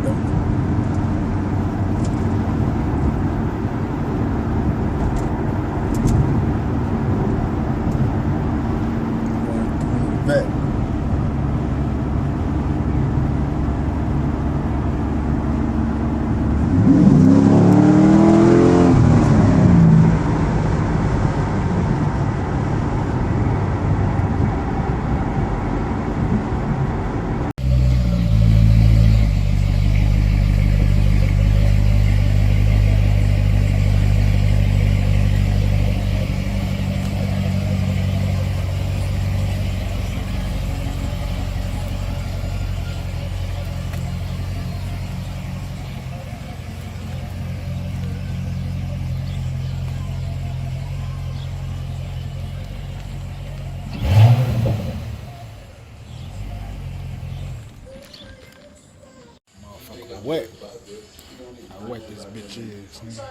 wet though. Corvette. Motherfucker wet. How wet this bitch is, man.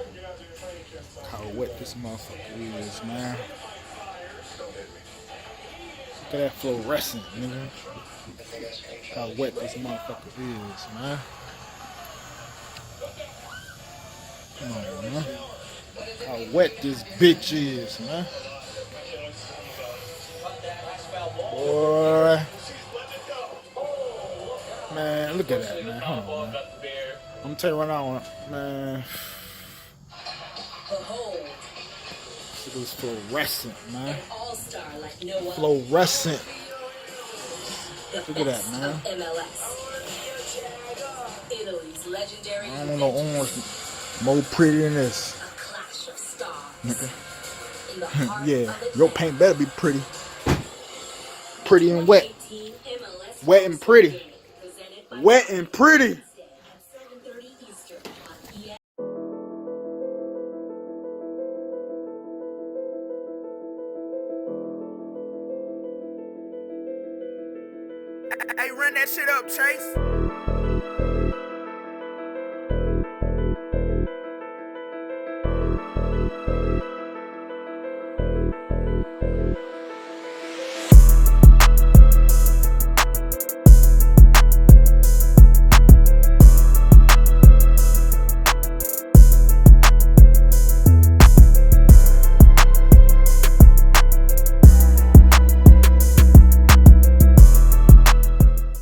How wet this motherfucker is, man. Look at that fluorescent, nigga. How wet this motherfucker is, man. Come on, man. How wet this bitch is, man. Boy. Man, look at that, man. Hold on, man. I'm gonna tell you right now, man. This is fluorescent, man. Fluorescent. Look at that, man. I don't know orange more pretty than this. Yeah, your paint better be pretty. Pretty and wet. Wet and pretty. Wet and pretty.